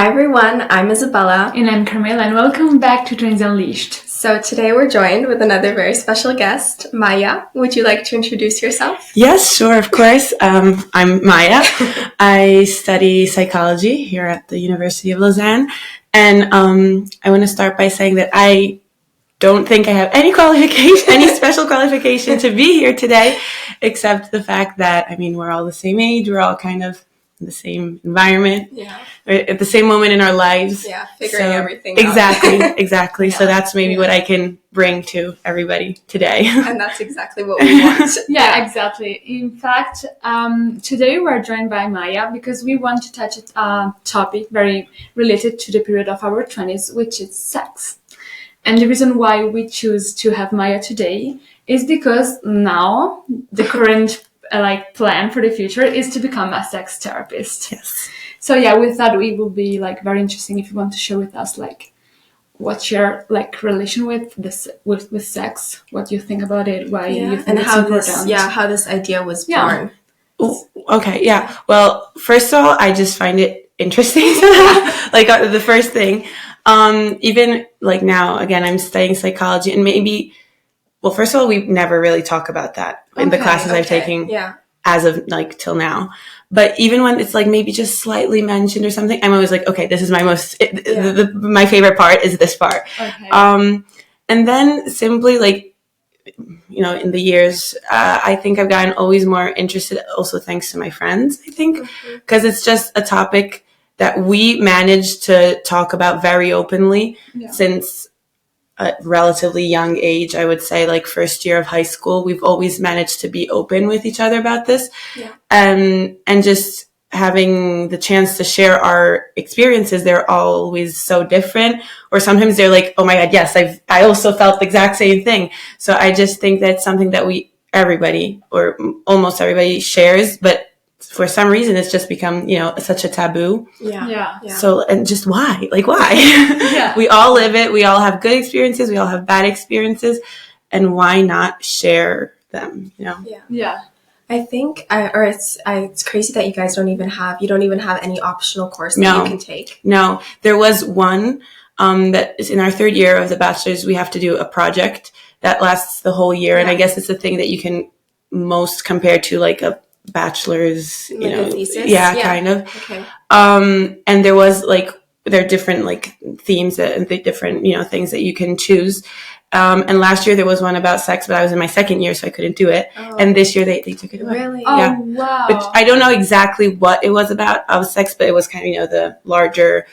Hi everyone, I'm Isabella. And I'm Carmela, and welcome back to Trends Unleashed. So today we're joined with another very special guest, Maya. Would you like to introduce yourself? Yes, sure, of course. I'm Maya. I study psychology here at the University of Lausanne. And I want to start by saying that I don't think I have any special qualification to be here today, except the fact that, we're all the same age. We're all kind of in the same environment. Yeah. At the same moment in our lives. Yeah, figuring everything out. Exactly. Yeah. So that's maybe what I can bring to everybody today. And that's exactly what we want. Yeah, exactly. In fact, today we're joined by Maya because we want to touch a topic very related to the period of our 20s, which is sex. And the reason why we choose to have Maya today is because now the current plan for the future is to become a sex therapist. Yes. So yeah, we thought it would be very interesting if you want to share with us what's your relation with this with sex, what you think about it, why you think it's important. How this idea was born. Oh, okay, yeah. Well, first of all, I just find it interesting. The first thing, even now, again, I'm studying psychology, and maybe, well, first of all, we never really talk about that in the classes I've taken as of till now. But even when it's maybe just slightly mentioned or something, I'm always okay, this is my my favorite part is this part. Okay. And then simply in the years, I think I've gotten always more interested, also thanks to my friends, I think, because it's just a topic that we managed to talk about very openly since a relatively young age. I would say first year of high school, we've always managed to be open with each other about this. Yeah. And just having the chance to share our experiences, they're always so different. Or sometimes they're oh my God, yes, I also felt the exact same thing. So I just think that's something that everybody or almost everybody shares, but for some reason it's just become, such a taboo. Yeah. So, and just why? Why? Yeah. We all live it. We all have good experiences. We all have bad experiences. And why not share them, Yeah. I think, it's crazy that you guys don't even have any optional course that you can take. No, there was one that is in our third year of the bachelor's. We have to do a project that lasts the whole year. Yeah. And I guess it's the thing that you can most compare to a bachelor's, a thesis? Yeah, kind of. Okay. And there was there are different themes and the different, things that you can choose. And last year there was one about sex, but I was in my second year, so I couldn't do it. Oh. And this year they took it away. Really? Yeah. Oh, wow. Which I don't know exactly what it was about of sex, but it was kind of, the larger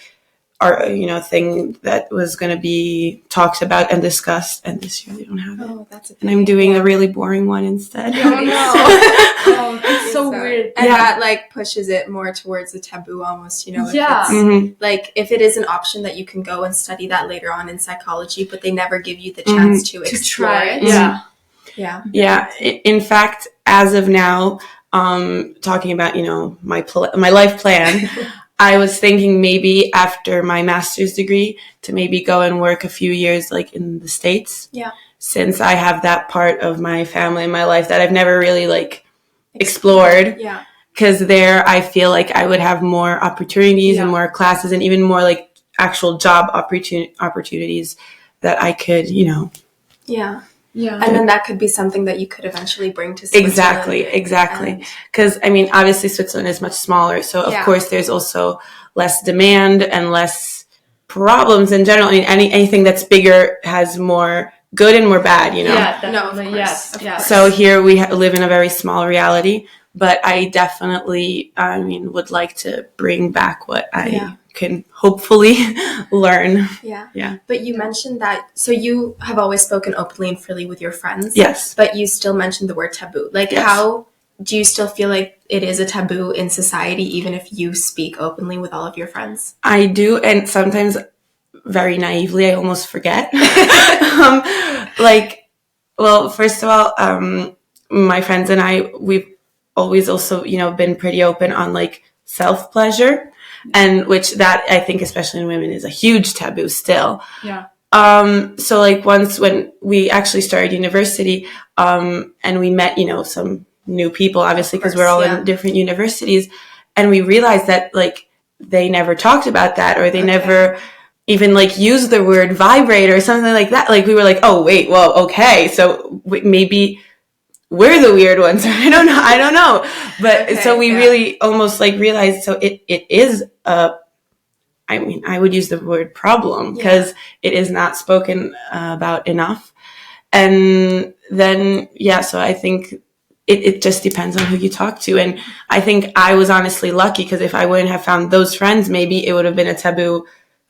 thing that was going to be talked about and discussed. And this year they don't have it. Oh, that's and I'm doing a really boring one instead. Oh, no. It's so weird. And that pushes it more towards the taboo almost, Yeah. If it is an option that you can go and study that later on in psychology, but they never give you the chance to explore try it. Yeah. Yeah. Yeah. In fact, as of now, talking about, my life plan, I was thinking maybe after my master's degree to maybe go and work a few years in the States. Yeah. Since I have that part of my family in my life that I've never really explored. Yeah. Because there I feel I would have more opportunities and more classes and even more actual job opportunities that I could, Yeah. Yeah. And then that could be something that you could eventually bring to Switzerland. Exactly. Because, obviously Switzerland is much smaller. So, of course, there's also less demand and less problems in general. Anything that's bigger has more good and more bad, Yeah, definitely. No, of course. Yes. Of course. So here we live in a very small reality. But I definitely, would like to bring back what I can hopefully learn. Yeah. Yeah. But you mentioned that, so you have always spoken openly and freely with your friends. Yes. But you still mentioned the word taboo. How do you still feel it is a taboo in society, even if you speak openly with all of your friends? I do. And sometimes very naively, I almost forget. Well, first of all, my friends and we've always also, been pretty open on self-pleasure, and which that I think, especially in women, is a huge taboo still. Yeah. So once when we actually started university, and we met, some new people, obviously, because we're all in different universities, and we realized that they never talked about that, or they never even like used the word vibrate or something like that. Like we were like, oh wait, well, okay, so maybe we're the weird ones. I don't know. But so we really almost like realized, so it is I mean, I would use the word problem because it is not spoken about enough. And then, so I think it just depends on who you talk to. And I think I was honestly lucky because if I wouldn't have found those friends, maybe it would have been a taboo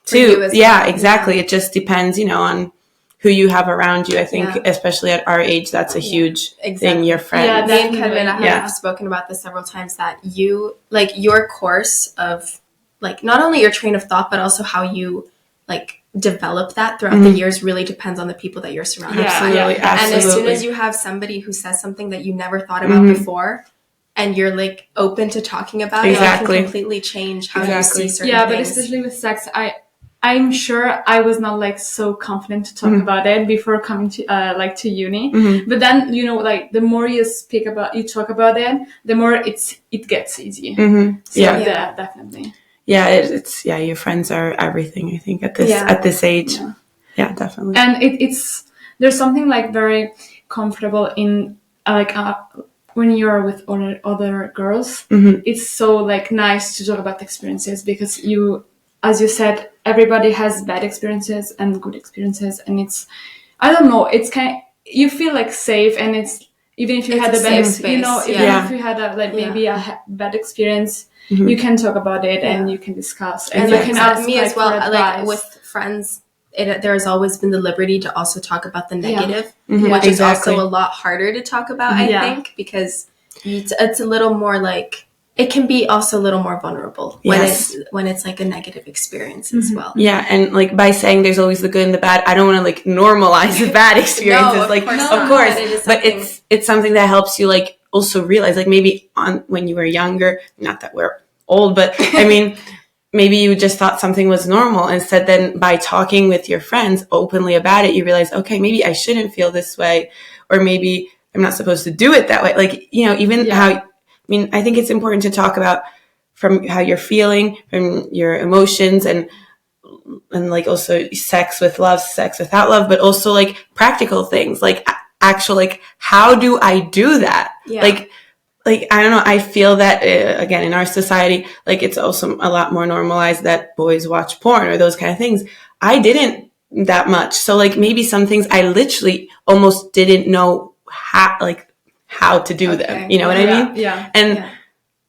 too. Yeah, exactly. Yeah. It just depends, on who you have around you. I think, especially at our age, that's a huge thing, your friends. Yeah, me and Kevin have spoken about this several times, that you, like, your course of, like, not only your train of thought, but also how you, like, develop that throughout the years really depends on the people that you're surrounded by. Absolutely. And as soon as you have somebody who says something that you never thought about before, and you're, like, open to talking about it, it can completely change how you see certain things. Yeah, but especially with sex, I'm sure I was not like so confident to talk about it before coming to to uni. But then like the more you talk about it, the more it gets easy. So yeah, definitely. Yeah, it's your friends are everything. I think at this age, yeah definitely. And there's something like very comfortable in when you're with other girls. It's so like nice to talk about experiences because as you said, everybody has bad experiences and good experiences, and I don't know, it's you feel like safe, and it's even if you had a bad experience, if you had maybe a bad experience, you can talk about it and you can discuss, and you can ask me as well. Like with friends, there has always been the liberty to also talk about the negative, which is also a lot harder to talk about. I think because it's a little more like. It can be also a little more vulnerable when it's like a negative experience as well. Yeah, and like by saying there's always the good and the bad, I don't want to like normalize the bad experiences. Of course, but it's something that helps you like also realize like maybe when you were younger, not that we're old, but I mean maybe you just thought something was normal. Instead, then by talking with your friends openly about it, you realize, okay, maybe I shouldn't feel this way, or maybe I'm not supposed to do it that way. Like even how. I mean, I think it's important to talk about from how you're feeling, from your emotions, and like also sex with love, sex without love, but also like practical things, like actual, like how do I do that? Yeah. Like I don't know. I feel that again in our society, like it's also a lot more normalized that boys watch porn or those kind of things. I didn't that much, so like maybe some things I literally almost didn't know how to do them, you know what I mean? Yeah. And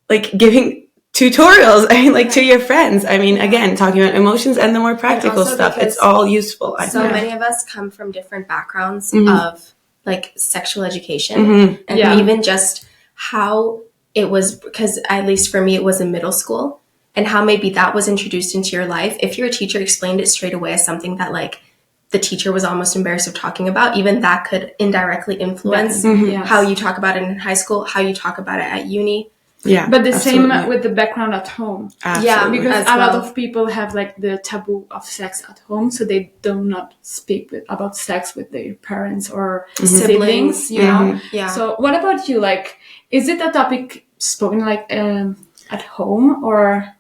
like giving tutorials, I mean, like to your friends. I mean, again, talking about emotions and the more practical stuff. It's all useful. So many of us come from different backgrounds of like sexual education, and even just how it was, because at least for me, it was in middle school, and how maybe that was introduced into your life. If your teacher explained it straight away as something that like the teacher was almost embarrassed of talking about, even that could indirectly influence how you talk about it in high school, how you talk about it at uni. Yeah, but the same with the background at home. Absolutely. Yeah, because a lot of people have like the taboo of sex at home, so they do not speak about sex with their parents or siblings. You know. Yeah. So, what about you? Like, is it a topic spoken like at home or?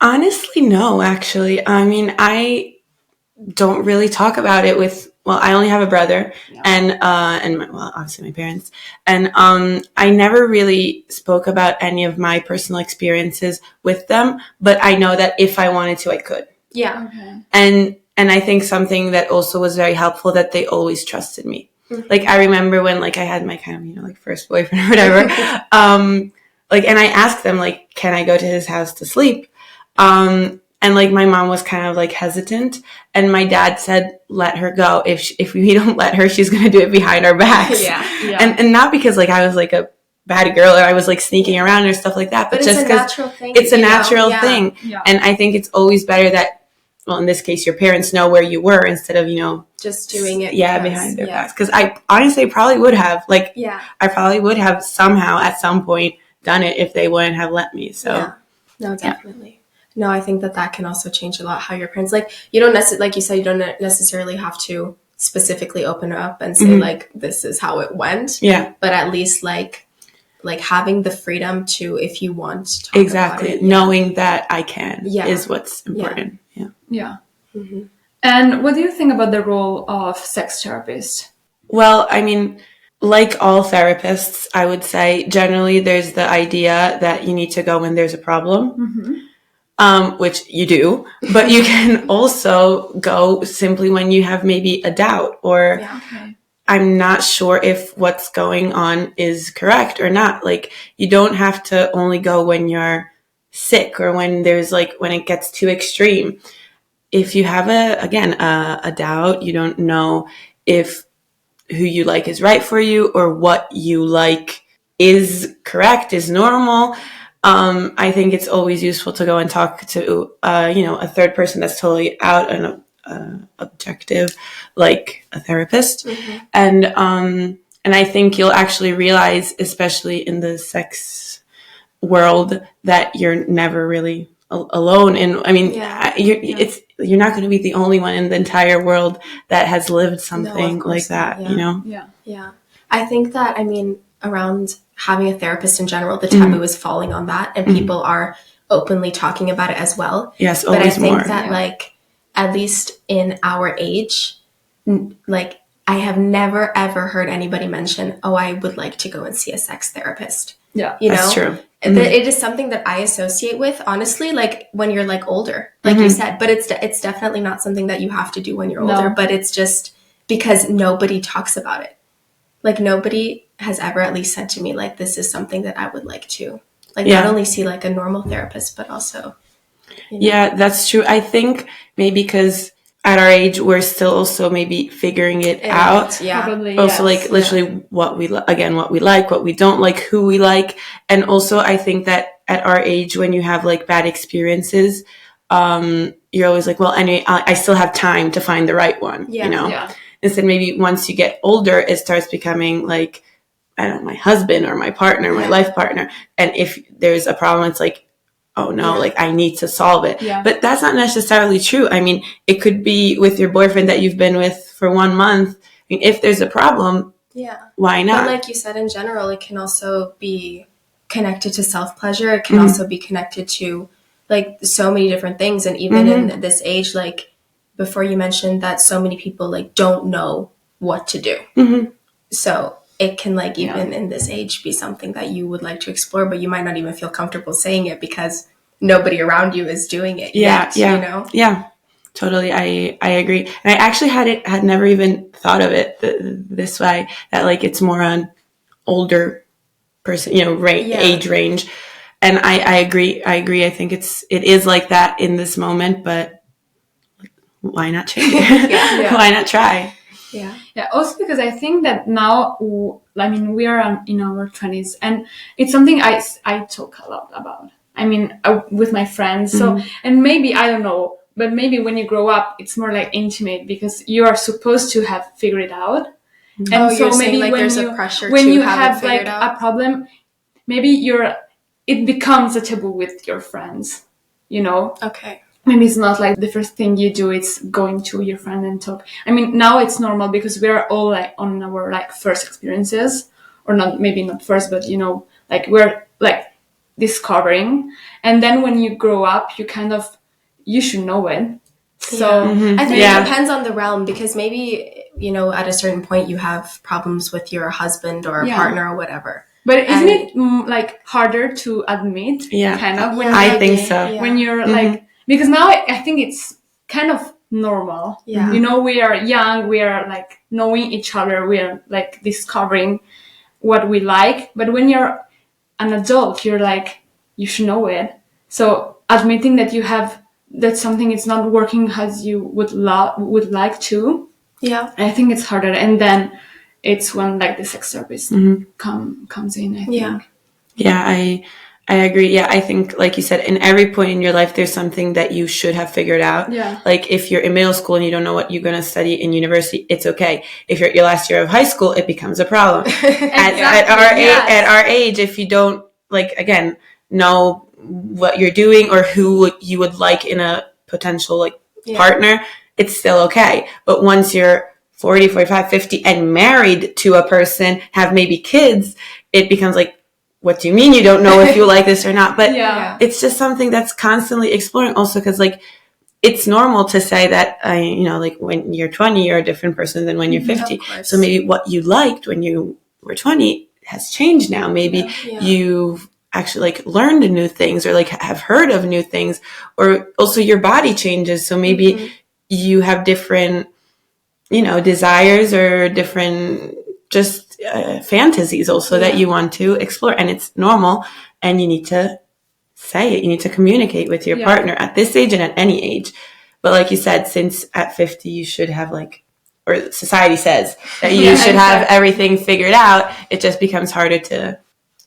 Honestly, no. Actually, I mean, I don't really talk about it with. Well, I only have a brother and obviously my parents. And I never really spoke about any of my personal experiences with them, but I know that if I wanted to, I could. Yeah. Okay. And I think something that also was very helpful, that they always trusted me. Like I remember when like I had my kind of, like first boyfriend or whatever, like, and I asked them like, can I go to his house to sleep? And like my mom was kind of like hesitant, and my dad said, let her go. If we don't let her, she's going to do it behind our backs. Yeah. And not because like I was like a bad girl or I was like sneaking around or stuff like that, but just because it's a natural thing. Yeah. And I think it's always better that, well, in this case, your parents know where you were instead of, just doing it. Behind their backs. Because I honestly probably would have I probably would have somehow at some point done it if they wouldn't have let me. So no, definitely. No, I think that can also change a lot how your parents, like, you don't like you said, you don't necessarily have to specifically open up and say like, this is how it went. Yeah. But at least like like having the freedom to, if you want to talk exactly about it, knowing that I can is what's important. Yeah. Mm-hmm. And what do you think about the role of sex therapists? Well, I mean, like all therapists, I would say generally there's the idea that you need to go when there's a problem, which you do, but you can also go simply when you have maybe a doubt or I'm not sure if what's going on is correct or not. Like, you don't have to only go when you're sick or when there's like, when it gets too extreme. If you have a doubt, you don't know if who you like is right for you or what you like is correct, is normal. I think it's always useful to go and talk to, a third person that's totally out and objective, like a therapist. And I think you'll actually realize, especially in the sex world, that you're never really alone. And I mean, you're not going to be the only one in the entire world that has lived something like that, you know? Yeah. I think that, I mean, around having a therapist in general, the taboo is falling on that, and people are openly talking about it as well. Yes, but always I think more. that, like, at least in our age, like, I have never ever heard anybody mention, oh, I would like to go and see a sex therapist. Yeah, you know, that's true. It is something that I associate with, honestly, like when you're like older, like you said, but it's definitely not something that you have to do when you're older, but it's just because nobody talks about it. Like, nobody has ever at least said to me, like, this is something that I would like to, like, not only see like a normal therapist, but also, you know. Yeah, that's true. I think maybe because at our age, we're still also maybe figuring it out. Yeah. Probably, also, like, literally what we like, what we don't like, who we like. And also, I think that at our age, when you have, like, bad experiences, you're always like, well, anyway, I still have time to find the right one, you know? Yeah. Instead, maybe once you get older, it starts becoming, like, I don't know, my husband or my partner, my life partner. And if there's a problem, it's like, oh no, like, I need to solve it. Yeah. But that's not necessarily true. I mean, it could be with your boyfriend that you've been with for 1 month. I mean, if there's a problem, why not? But like you said, in general, it can also be connected to self-pleasure. It can also be connected to, like, so many different things. And even in this age, like, before you mentioned that so many people, like, don't know what to do. So it can, like, even in this age be something that you would like to explore, but you might not even feel comfortable saying it because nobody around you is doing it yet, you know? Yeah, totally. I agree. And I actually had never even thought of it this way, that, like, it's more on older person, you know, age range. And I agree. I think it is like that in this moment, but why not change? Why not try? Yeah. Also because I think that now, I mean, we are in our 20s, and it's something I talk a lot about. I mean, with my friends. So, and maybe, I don't know, but maybe when you grow up, it's more like intimate because you are supposed to have figured it out. And so maybe like, when there's you, a pressure when to you have like out? a problem, maybe it becomes a taboo with your friends, you know? Okay. Maybe it's not like the first thing you do is going to your friend and talk. I mean, now it's normal because we are all like on our like first experiences, or not, maybe not first, but, you know, like we're like discovering. And then when you grow up, you should know it. So I think it depends on the realm, because maybe, you know, at a certain point you have problems with your husband or partner or whatever. But isn't it like harder to admit? Kind of. When I think so. When you're like, because now I think it's kind of normal. Yeah. You know, we are young, we are like knowing each other, we are like discovering what we like. But when you're an adult, you're like, you should know it. So admitting that that something is not working as you would like to. Yeah. I think it's harder. And then it's when like the sex therapist comes in, I think. Yeah, I agree. Yeah, I think, like you said, in every point in your life, there's something that you should have figured out. Yeah. Like, if you're in middle school and you don't know what you're going to study in university, it's okay. If you're at your last year of high school, it becomes a problem. At our age, if you don't, like, again, know what you're doing or who you would like in a potential, like, partner, it's still okay. But once you're 40, 45, 50 and married to a person, have maybe kids, it becomes like, what do you mean you don't know if you like this or not? But Yeah. it's just something that's constantly exploring also, because like it's normal to say that, you know, like when you're 20, you're a different person than when you're 50. So maybe what you liked when you were 20 has changed now. Maybe you've actually like learned new things, or like have heard of new things, or also your body changes. So maybe you have different, you know, desires or different just fantasies also that you want to explore, and it's normal, and you need to say it. You need to communicate with your partner at this age and at any age. But like you said, since at 50 you should have like, or society says that you should have everything figured out, it just becomes harder to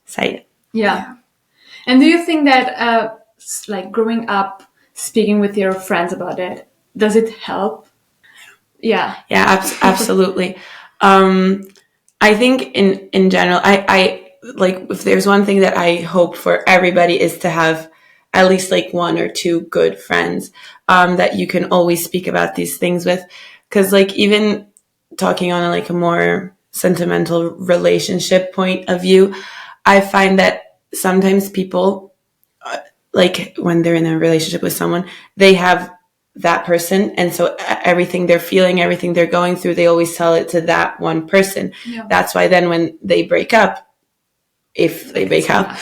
say it. Yeah. And do you think that like growing up speaking with your friends about it, does it help? Yeah. Yeah, absolutely. I think in general, I like, if there's one thing that I hope for everybody is to have at least like one or two good friends that you can always speak about these things with. Because like even talking on like a more sentimental relationship point of view, I find that sometimes people, like when they're in a relationship with someone, they have that person, and so everything they're feeling, everything they're going through, they always tell it to that one person. That's why then when they break up, if they break up,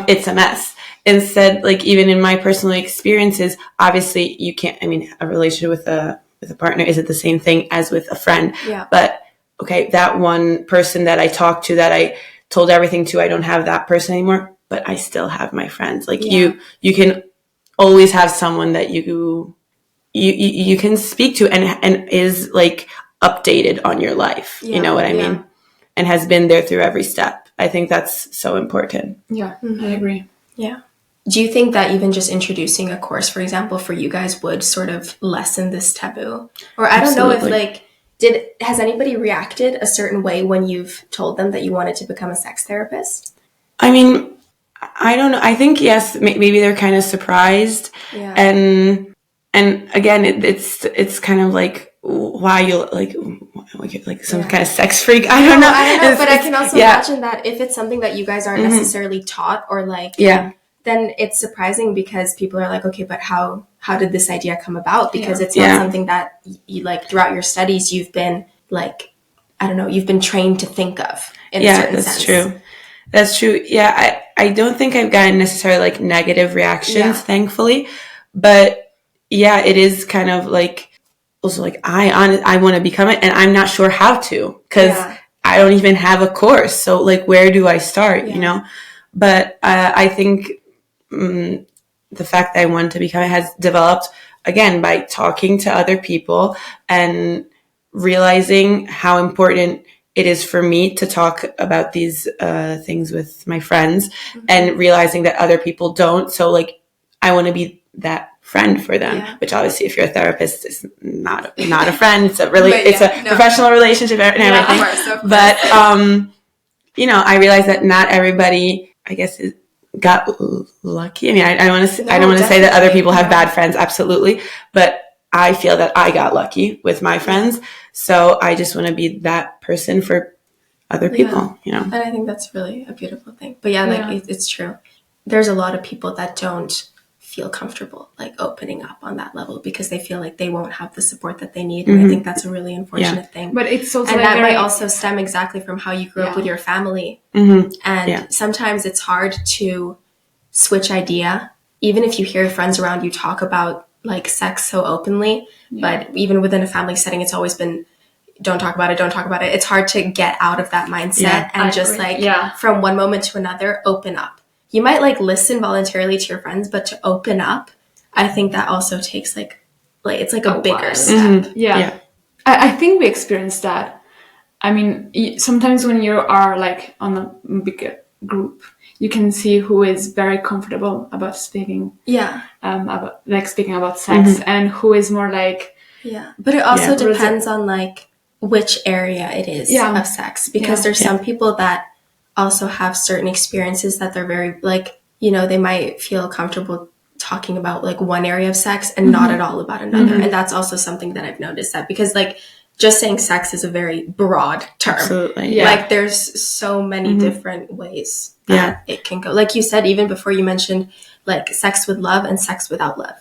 it's a mess. Instead, like even in my personal experiences, obviously you can't, I mean, a relationship with a partner isn't the same thing as with a friend. But okay, that one person that I talked to, that I told everything to, I don't have that person anymore, but I still have my friends. Like you can always have someone that you can speak to and is like updated on your life. You know what I mean? And has been there through every step. I think that's so important. Yeah, I agree. Yeah. Do you think that even just introducing a course, for example, for you guys would sort of lessen this taboo? Or I don't know if like, has anybody reacted a certain way when you've told them that you wanted to become a sex therapist? I mean, I don't know. I think, yes, maybe they're kind of surprised. And again, it's kind of like, why you like some kind of sex freak. I don't know. But I can also imagine that if it's something that you guys aren't necessarily taught, or like, then it's surprising, because people are like, okay, but how did this idea come about? Because it's not something that you like throughout your studies you've been like, I don't know, you've been trained to think of in a certain sense. That's true. Yeah, I don't think I've gotten necessarily like negative reactions, thankfully. But yeah, it is kind of like, also like I want to become it, and I'm not sure how to, because I don't even have a course. So like, where do I start? You know? But I think the fact that I want to become it has developed again by talking to other people and realizing how important it is for me to talk about these things with my friends, and realizing that other people don't. So like, I want to be that friend for them, which obviously if you're a therapist is not a friend. It's a professional relationship and everything. Of course. But you know, I realize that not everybody, I guess, got lucky. I mean, I don't want to say that other people have bad friends, absolutely, but I feel that I got lucky with my friends. So I just want to be that person for other people, you know. And I think that's really a beautiful thing. But like it's true. There's a lot of people that don't feel comfortable like opening up on that level, because they feel like they won't have the support that they need. And I think that's a really unfortunate thing. But it's also, and like that might also stem exactly from how you grew up with your family. And sometimes it's hard to switch idea, even if you hear friends around you talk about like sex so openly. But even within a family setting, it's always been, don't talk about it. It's hard to get out of that mindset and just like from one moment to another, open up. You might like listen voluntarily to your friends, but to open up, I think that also takes like it's like a bigger step. I think we experienced that. I mean, sometimes when you are like on a bigger group, you can see who is very comfortable about speaking. Speaking about sex, and who is more like. But it also depends on like which area it is of sex, because there's some people that also have certain experiences that they're very like, you know, they might feel comfortable talking about like one area of sex and not at all about another. And that's also something that I've noticed, that because like just saying sex is a very broad term. Absolutely. Yeah. Like there's so many different ways that it can go. Like you said, even before you mentioned like sex with love and sex without love.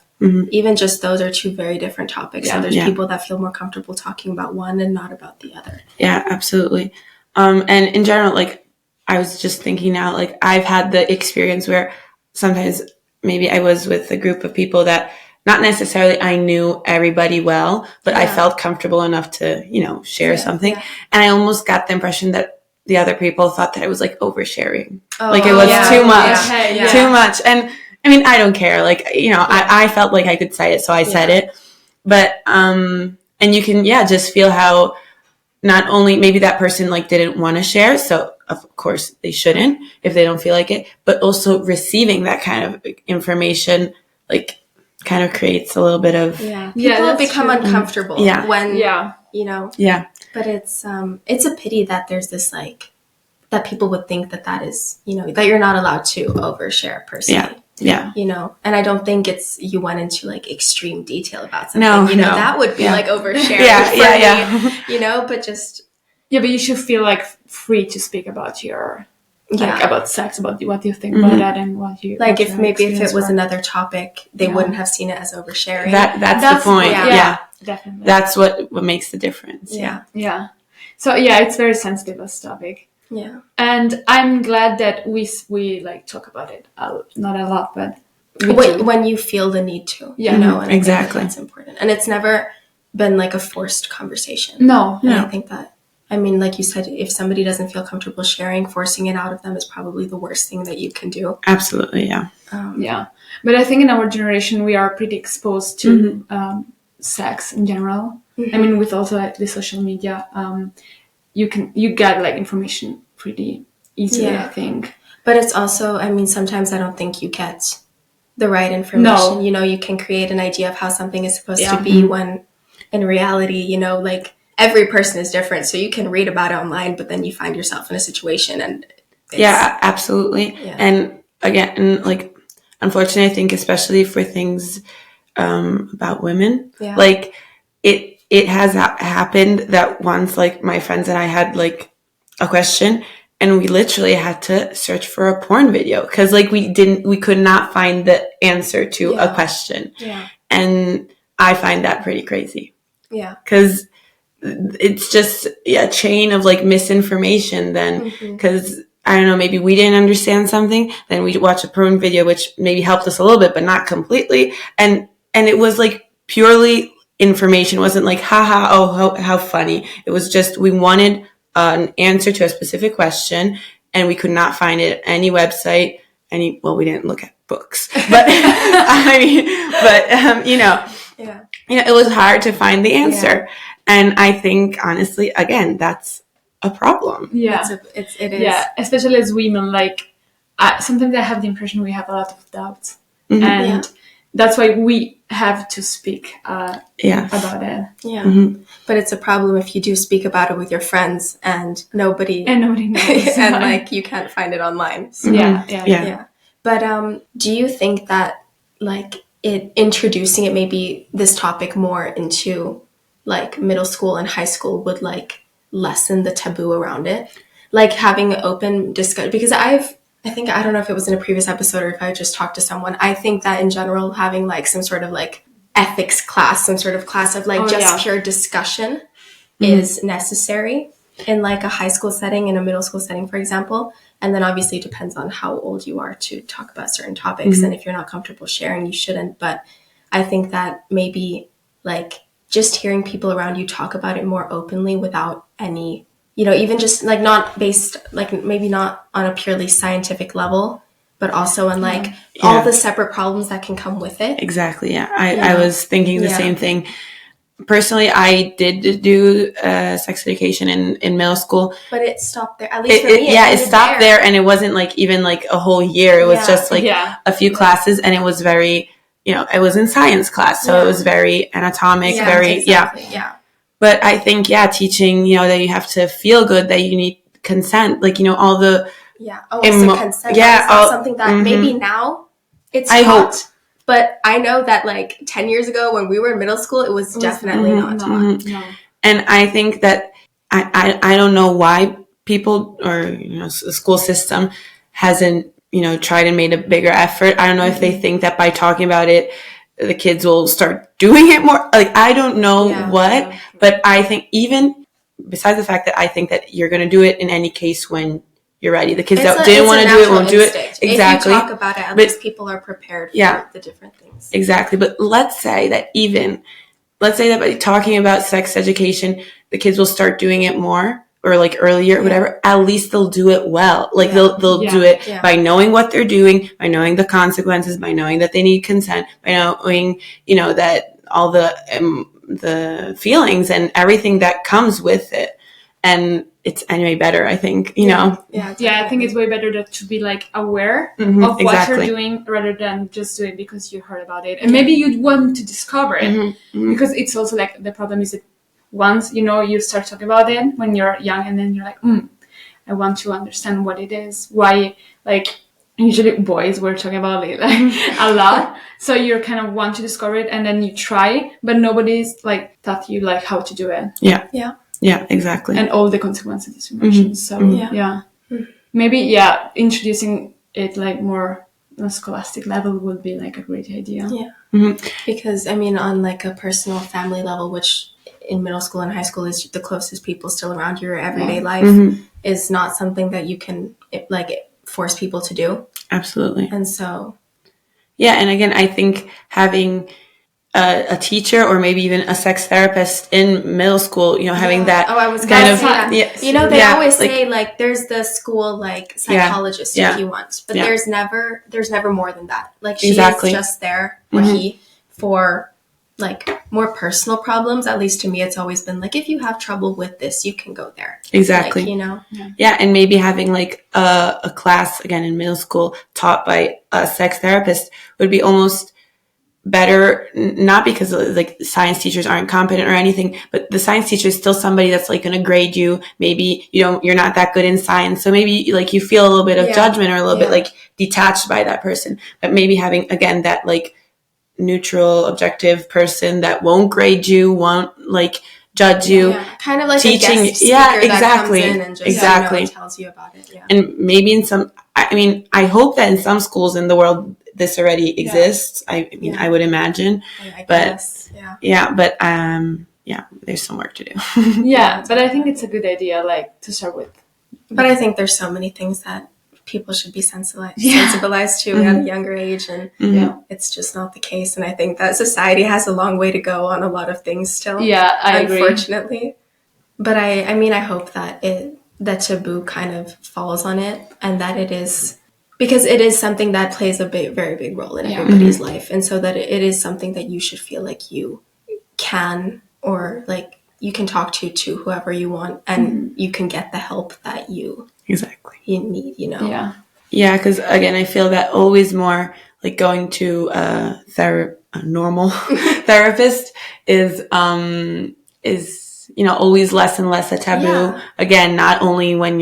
Even just those are two very different topics. Yeah. And there's people that feel more comfortable talking about one and not about the other. Yeah, absolutely. And in general, like I was just thinking now, like I've had the experience where sometimes maybe I was with a group of people that not necessarily I knew everybody well, but I felt comfortable enough to, share something. Yeah. And I almost got the impression that the other people thought that I was like oversharing. Oh, like it was too much, Okay, too much. And I mean, I don't care. Like, I felt like I could say it, so I said it. But, and you can, just feel how not only maybe that person like didn't want to share, so of course they shouldn't if they don't feel like it, but also receiving that kind of information, like kind of creates a little bit of people become uncomfortable when but it's a pity that there's this like that people would think that is that you're not allowed to overshare personally. And I don't think it's you went into like extreme detail about something. No. That would be like oversharing for me, but just but you should feel like free to speak about your about sex, about what you think about that, and what you like. If it was another topic, they wouldn't have seen it as oversharing. That's the point. Yeah, definitely. That's what makes the difference. Yeah. So it's very sensitive as topic. Yeah. And I'm glad that we like talk about it. Not a lot, but when you feel the need to. And exactly. I think that's important, and it's never been like a forced conversation. No. I think that. I mean, like you said, if somebody doesn't feel comfortable sharing, forcing it out of them is probably the worst thing that you can do. Absolutely, yeah. But I think in our generation, we are pretty exposed to sex in general. I mean, with also the social media, you get like information pretty easily, I think. But it's also, I mean, sometimes I don't think you get the right information. No. You can create an idea of how something is supposed to be when in reality, like every person is different. So you can read about it online, but then you find yourself in a situation and absolutely. Yeah. And again, like, unfortunately, I think especially for things about women, like it has happened that once, like my friends and I had like a question and we literally had to search for a porn video because like we could not find the answer to a question. Yeah. And I find that pretty crazy. Yeah. Because it's just a chain of like misinformation then because I don't know, maybe we didn't understand something, then we'd watch a porn video which maybe helped us a little bit but not completely, and it was like purely information. It wasn't like haha, how funny. It was just we wanted an answer to a specific question and we could not find it any website, we didn't look at books, but I mean, it was hard to find the answer. And I think, honestly, again, that's a problem. Yeah. It is. Yeah, especially as women, like, sometimes I have the impression we have a lot of doubts. And that's why we have to speak about it. Yeah. But it's a problem if you do speak about it with your friends and nobody knows. And, like, you can't find it online. So. Yeah. But do you think that, like, introducing it, maybe this topic more into like middle school and high school would like lessen the taboo around it, like having open discussion? Because I don't know if it was in a previous episode or if I just talked to someone. I think that in general, having like some sort of like ethics class, some sort of class of like pure discussion is necessary in like a high school setting, in a middle school setting, for example. And then obviously it depends on how old you are to talk about certain topics. And if you're not comfortable sharing, you shouldn't. But I think that maybe like just hearing people around you talk about it more openly without any, even just like not based, like maybe not on a purely scientific level, but also on like all the separate problems that can come with it. Exactly. Yeah. I was thinking the same thing. Personally, I did do sex education in middle school. But it stopped there. At least for me, it stopped there. And it wasn't like even like a whole year. It was just like a few classes, and it was very, it was in science class. So it was very anatomic, But I think, teaching, that you have to feel good, that you need consent, like, all the... consent. That's not something that maybe now it's taught. Hope. But I know that like 10 years ago when we were in middle school, it was definitely not taught. No. And I think that I don't know why people or the school system hasn't tried and made a bigger effort. I don't know if they think that by talking about it, the kids will start doing it more. Like, I don't know what, but I think even besides the fact that I think that you're going to do it in any case when you're ready. The kids that didn't want to do it won't do it. Exactly. If you talk about it, at least people are prepared for the different things. Exactly. But let's say that by talking about sex education, the kids will start doing it more or like earlier or whatever. At least they'll do it well. Like they'll do it by knowing what they're doing, by knowing the consequences, by knowing that they need consent, by knowing, that all the feelings and everything that comes with it. And it's anyway better, I think, Yeah, I think it's way better to be like aware of what you're doing rather than just do it because you heard about it. And maybe you'd want to discover it because it's also like the problem is that once, you start talking about it when you're young and then you're like, I want to understand what it is. Why, like, usually boys were talking about it like a lot. So you kind of want to discover it and then you try, but nobody's like taught you like how to do it. Yeah. Yeah, exactly. And all the consequences you mentioned. So, maybe, introducing it like more on a scholastic level would be like a great idea. Yeah. Because, I mean, on like a personal family level, which in middle school and high school is the closest people still around your everyday life, is not something that you can force people to do. Absolutely. And so. Yeah, and again, I think having a teacher or maybe even a sex therapist in middle school, having that. Oh, I was kind gonna of, say that. They always say like there's the school like psychologist if you want, but there's never more than that. Like she is just there for like more personal problems. At least to me, it's always been like if you have trouble with this, you can go there. Exactly. Like, Yeah, and maybe having like a class again in middle school taught by a sex therapist would be almost better, not because like science teachers aren't competent or anything, but the science teacher is still somebody that's like going to grade you. Maybe you're not that good in science, so maybe like you feel a little bit of judgment or a little bit like detached by that person. But maybe having again that like neutral, objective person that won't grade you, won't like judge you, kind of like teaching. A guest speaker Exactly, that comes in and just tells you about it. Yeah. And maybe in some, I mean, I hope that in some schools in the world this already exists. I mean, I would imagine, I but guess, there's some work to do. But I think it's a good idea, like to start with. But I think there's so many things that people should be sensibilized to at a younger age, and it's just not the case. And I think that society has a long way to go on a lot of things still. Yeah, I agree. Unfortunately. But I mean, I hope that that taboo kind of falls on it, and that it is. Because it is something that plays a very big role in everybody's life. And so that it is something that you should feel like you can, or like you can talk to whoever you want, and you can get the help that you need, Yeah, because again, I feel that always more like going to a normal therapist is always less and less a taboo. Yeah. Again, not only when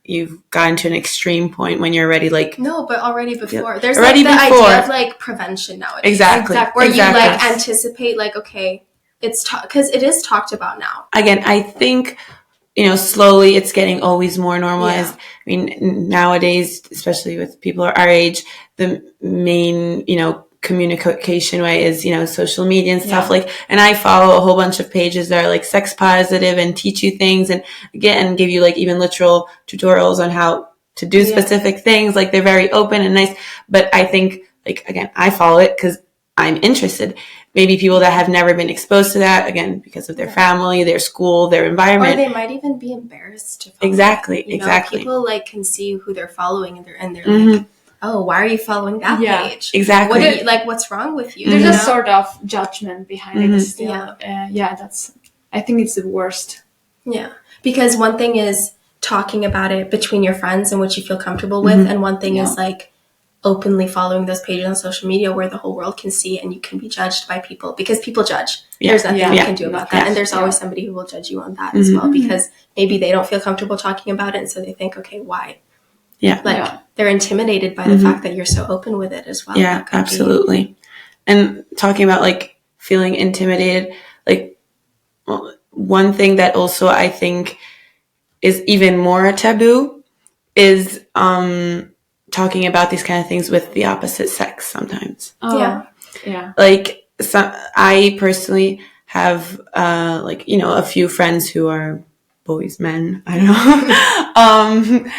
you've gotten to an extreme point when you're already like... No, but already before. There's already like the idea of like prevention nowadays. Exactly. Where you like anticipate like, okay, it's because it is talked about now. Again, I think, slowly it's getting always more normalized. Yeah. I mean, nowadays, especially with people our age, the main, communication way is, social media and stuff and I follow a whole bunch of pages that are like sex positive and teach you things and again, give you like even literal tutorials on how to do specific things. Like they're very open and nice, but I think like, again, I follow it because I'm interested. Maybe people that have never been exposed to that, again, because of their family, their school, their environment. Or they might even be embarrassed to follow Exactly. People like can see who they're following and they're like, oh, why are you following that page? Exactly. What's wrong with you? There's a sort of judgment behind it still. I think it's the worst. Yeah. Because one thing is talking about it between your friends and what you feel comfortable with. And one thing is like openly following those pages on social media where the whole world can see and you can be judged by people because people judge. There's nothing you can do about that. And there's always somebody who will judge you on that as well because maybe they don't feel comfortable talking about it. And so they think, okay, why? They're intimidated by the fact that you're so open with it as well. Yeah, absolutely. And talking about like feeling intimidated, like one thing that also I think is even more taboo is talking about these kind of things with the opposite sex sometimes. Like, I personally have like, you know, a few friends who are boys, men, I don't know.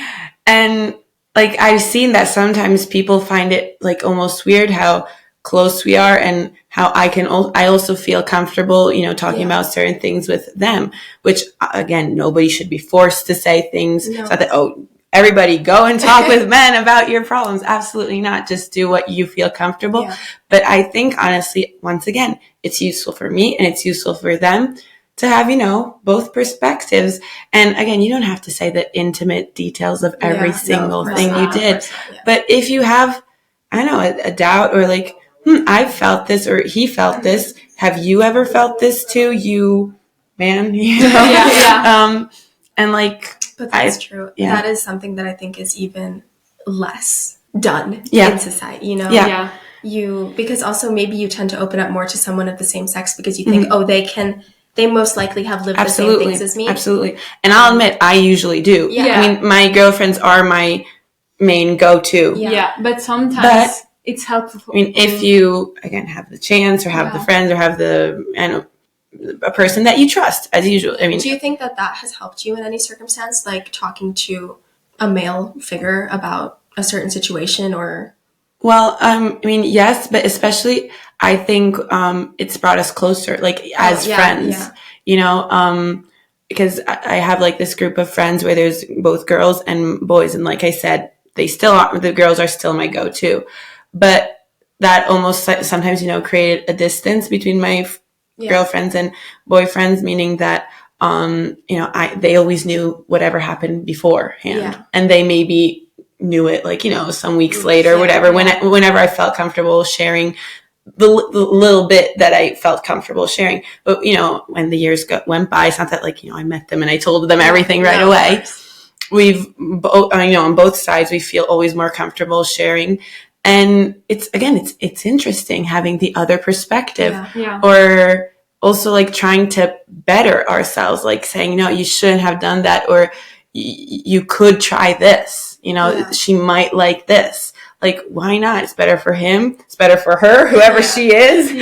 And like, I've seen that sometimes people find it like almost weird how close we are, and how I also feel comfortable, you know, talking about certain things with them, which again, nobody should be forced to say things. It's not that, oh, everybody go and talk with men about your problems. Absolutely not. Just do what you feel comfortable. Yeah. But I think honestly, once again, it's useful for me and it's useful for them to have, you know, both perspectives. And again, you don't have to say the intimate details of every single thing you did. But if you have, I don't know, a doubt, or like, I felt this, or he felt this. Have you ever felt this too, you man? You know? And like, but that's true. Yeah. That is something that I think is even less done in society, you know? Yeah. Because also maybe you tend to open up more to someone of the same sex because you think, oh, they most likely have lived the same things as me. Absolutely. And I'll admit, I usually do. Yeah. I mean, my girlfriends are my main go-to. Yeah, but sometimes it's helpful. I mean, if you, again, have the chance, or have the friends, or have a person that you trust, as usual. I mean, do you think that has helped you in any circumstance, like talking to a male figure about a certain situation, or? Well, I mean, yes, but especially I think it's brought us closer, like as friends, you know, because I have like this group of friends where there's both girls and boys, and like I said, the girls are still my go-to, but that almost sometimes, you know, created a distance between my girlfriends and boyfriends, meaning that you know, they always knew whatever happened beforehand, and they maybe knew it like, you know, some weeks later, whatever. Whenever I felt comfortable sharing the little bit that I felt comfortable sharing. But, you know, when the years went by, it's not that like, you know, I met them and I told them everything right away. We've both, you know, on both sides, we feel always more comfortable sharing. And it's interesting having the other perspective, or also like trying to better ourselves, like saying, no, you shouldn't have done that, or you could try this, you know, she might like this. Like, why not? It's better for him. It's better for her, whoever she is.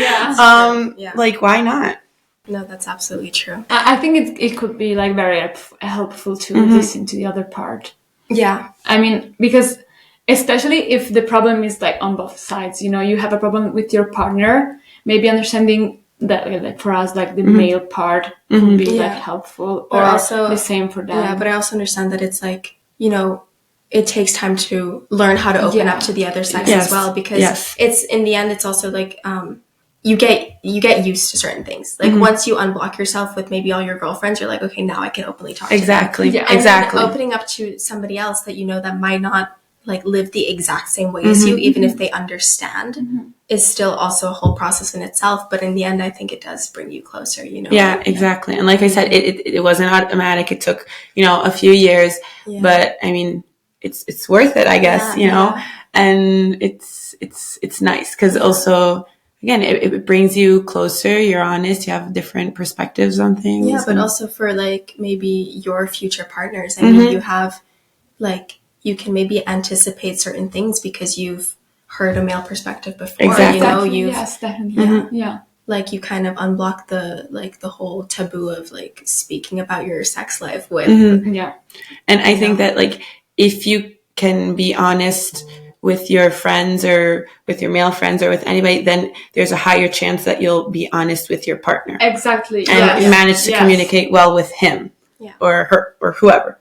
Like, why not? No, that's absolutely true. I think it could be like very helpful to listen to the other part. Yeah. I mean, because especially if the problem is like on both sides, you know, you have a problem with your partner, maybe understanding that, like for us, like the male part could be like helpful, or also the same for them. Yeah, but I also understand that it's like, you know, it takes time to learn how to open up to the other sex as well, because it's, in the end, it's also like you get used to certain things. Like once you unblock yourself with maybe all your girlfriends, you're like, okay, now I can openly talk to them. Yeah, exactly. And opening up to somebody else that you know that might not like live the exact same way as you, even if they understand, is still also a whole process in itself. But in the end, I think it does bring you closer, you know? Yeah, exactly. And like I said, it wasn't automatic. It took, you know, a few years, but I mean, it's worth it, I guess, you know, and it's nice because also, again, it brings you closer. You're honest. You have different perspectives on things. Yeah, but also for like maybe your future partners. I mean, you have like, you can maybe anticipate certain things because you've heard a male perspective before. Exactly. You know, yes, definitely. Like you kind of unblock the whole taboo of like speaking about your sex life with. And I think that like if you can be honest with your friends or with your male friends or with anybody, then there's a higher chance that you'll be honest with your partner. Exactly. And manage to communicate well with him or her or whoever.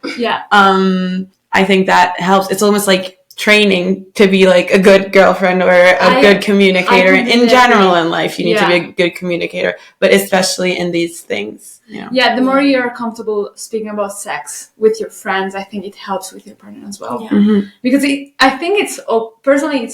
I think that helps. It's almost like training to be like a good girlfriend or a good communicator in general in life. You need to be a good communicator, but especially in these things. You know? Yeah, the more you're comfortable speaking about sex with your friends, I think it helps with your partner as well. Because I think it's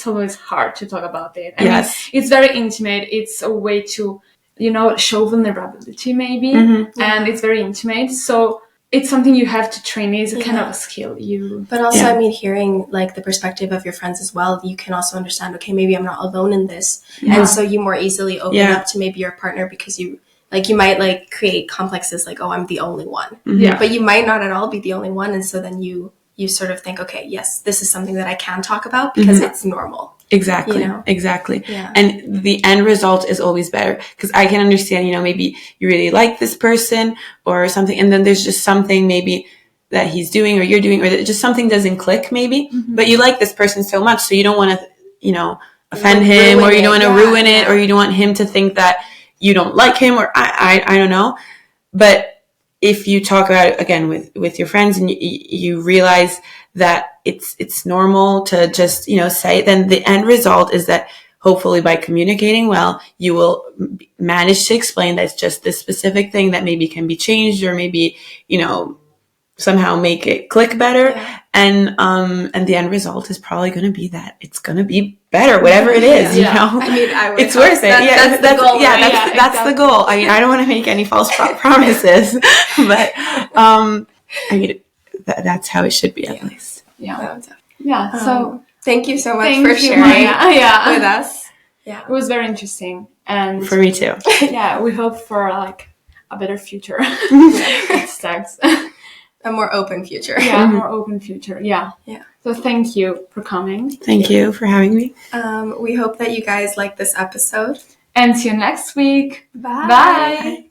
always hard to talk about it. I mean, it's very intimate. It's a way to, you know, show vulnerability maybe, and it's very intimate. So it's something you have to train. It's a kind of a skill. But also, I mean, hearing like the perspective of your friends as well, you can also understand, okay, maybe I'm not alone in this. And so you more easily open up to maybe your partner because you like you might like create complexes like, oh, I'm the only one. Yeah. But you might not at all be the only one. And so then you sort of think, okay, yes, this is something that I can talk about because it's normal. Exactly. You know? Exactly. Yeah. And the end result is always better, because I can understand, you know, maybe you really like this person or something, and then there's just something maybe that he's doing or you're doing, or that just something doesn't click maybe, but you like this person so much, so you don't want to, you know, offend him, or you don't want to ruin it, or you don't want him to think that you don't like him, or I don't know. But if you talk about it again with your friends, and you realize that it's normal to just, you know, say it, then the end result is that hopefully by communicating well, you will manage to explain that it's just this specific thing that maybe can be changed, or maybe, you know, somehow make it click better. And the end result is probably going to be that it's going to be better, whatever it is, you know. I mean, it's worth it. That's the goal. That's the goal. I mean, I don't want to make any false promises, but I mean, that's how it should be, at least. Yeah. So thank you so much for sharing with us. Yeah, it was very interesting, and for me too. Yeah, we hope for like a better future. With sex. A more open future. Yeah, a more open future. Yeah. Yeah. So thank you for coming. Thank you for having me. We hope that you guys like this episode. And see you next week. Bye. Bye.